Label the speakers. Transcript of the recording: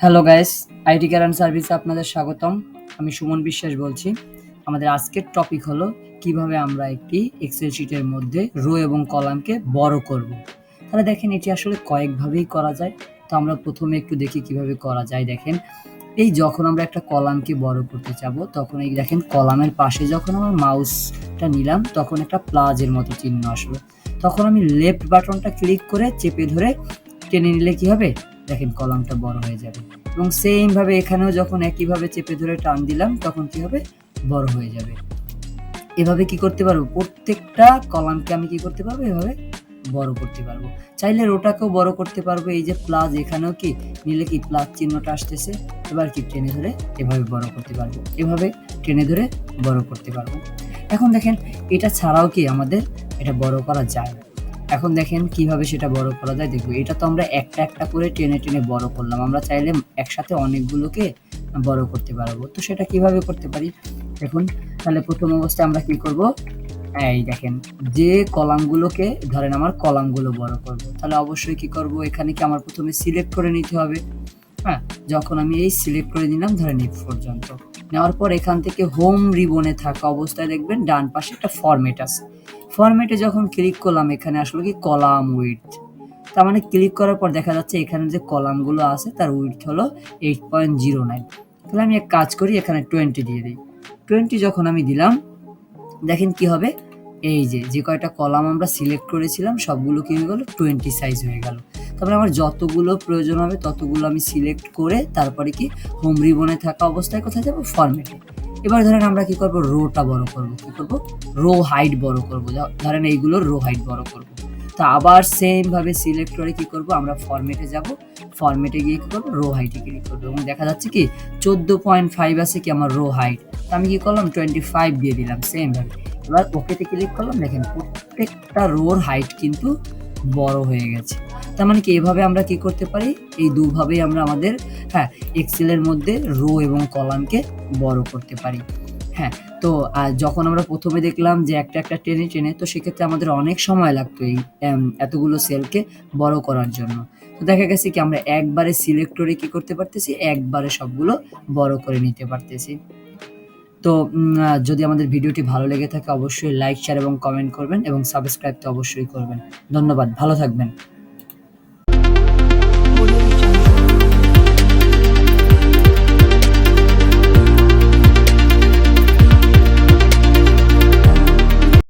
Speaker 1: Hello guys, IT care and সার্ভিসে আপনাদের স্বাগতম। আমি সুমন বিশ্বাস বলছি। আমাদের আজকের টপিক হলো কিভাবে আমরা একটি এক্সেল শিটের মধ্যে রো এবং কলামকে বড় করব। তাহলে দেখেন এটি আসলে কয়েকভাবেই করা যায়। তো আমরা প্রথমে একটু দেখি কিভাবে করা যায়। দেখেন এই যখন আমরা একটা কলামকে বড় করতে চাবো তখন এই দেখেন কলামের পাশে যখন আমার মাউসটা নিলাম তখন একটা প্লাসের মতো চিহ্ন আসলো। তখন আমি লেফট বাটনটা ক্লিক করে চেপে ধরে টেনে নিলে কি হবে, দেখেন কলামটা বড় হয়ে যাবে। এবং সেম ভাবে এখানেও যখন একইভাবে চেপে ধরে টান দিলাম তখন কি হবে, বড় হয়ে যাবে। এভাবে কি করতে পারবো, প্রত্যেকটা কলামকে আমি কি করতে পারবো, এভাবে বড় করতে পারবো। চাইলে রোটাকেও বড় করতে পারবো। এই যে প্লাস, এখানেও কি নিলে কি প্লাস চিহ্নটা আসতেছে, এবার কি টেনে ধরে এভাবে বড় করতে পারবো, এভাবে টেনে ধরে বড় করতে পারবো। এখন দেখেন এটা ছাড়াও কি আমাদের এটা বড় করা যায়। এখন দেখেন কিভাবে সেটা বড় করা যায় দেখবো। এটা তো আমরা একটা একটা করে টেনে টেনে বড় করলাম, আমরা চাইলে একসাথে অনেকগুলোকে বড় করতে পারবো। তো সেটা কিভাবে করতে পারি দেখুন। তাহলে প্রথম অবস্থায় আমরা কি করব, এই দেখেন যে কলামগুলোকে ধরেন আমার কলামগুলো বড় করব, তাহলে অবশ্যই কি করব, এখানে কি আমার প্রথমে সিলেক্ট করে নিতে হবে। হ্যাঁ, যখন আমি এই সিলেক্ট করে নিলাম ধরেন এই পর্যন্ত, নেওয়ার পর এখান থেকে হোম রিবনে থাকা অবস্থায় দেখবেন ডান পাশে একটা ফরম্যাট আছে। ফরম্যাটে যখন ক্লিক করলাম এখানে আসলে কি কলাম উইডথ, তার মানে ক্লিক করার পর দেখা যাচ্ছে এখানে যে কলামগুলো আছে তার উইডথ হলো 8.09। তাহলে আমি এক কাজ করি, এখানে 20 দিয়ে দিই। 20 যখন আমি দিলাম দেখেন কি হবে, এই যে যে কয়টা কলাম আমরা সিলেক্ট করেছিলাম সবগুলো কি হয়ে গেল, 20 সাইজ হয়ে গেল। তারপরে আমার যতগুলো প্রয়োজন হবে ততগুলো আমি সিলেক্ট করে তারপরে কি হোম রিবনে থাকা অবস্থায় কোথায় যাব, ফরম্যাটে। এবার ধরেন আমরা কি করব, রোটা বড় করব। কি করব, রো হাইট বড় করব। ধরেন এইগুলোর রো হাইট বড় করব। তো আবার সেম ভাবে সিলেক্ট করে কি করব, আমরা ফরম্যাটে যাব। ফরম্যাটে গিয়ে কি করব, রো হাইটে ক্লিক করব এবং দেখা যাচ্ছে কি 14.5 আছে কি আমার রো হাইট। তো আমি কি করলাম, 25 দিয়ে দিলাম সেম ভাবে। এবার ওকেতে ক্লিক করলাম, দেখেন প্রত্যেকটা রোর হাইট কিন্তু বড় হয়ে গেছে। তার মানে কি এভাবে আমরা কি করতে পারি, এই দুভাবেই আমরা আমাদের এক্সেলের মধ্যে রো এবং কলামকে বড় করতে পারি। হ্যাঁ, তো যখন আমরা প্রথমে দেখলাম যে একটা একটা টেনে টেনে, তো সেক্ষেত্রে আমাদের অনেক সময় লাগতো এই এতগুলো সেলকে বড় করার জন্য। তো দেখা গেছে কি আমরা একবারে সিলেক্ট করে কি করতে পারতেছি, একবারে সবগুলো বড় করে নিতে পারতেছি। তো যদি আমাদের ভিডিওটি ভালো লেগে থাকে অবশ্যই লাইক, শেয়ার এবং কমেন্ট করবেন এবং সাবস্ক্রাইব তো অবশ্যই করবেন। ধন্যবাদ, ভালো থাকবেন।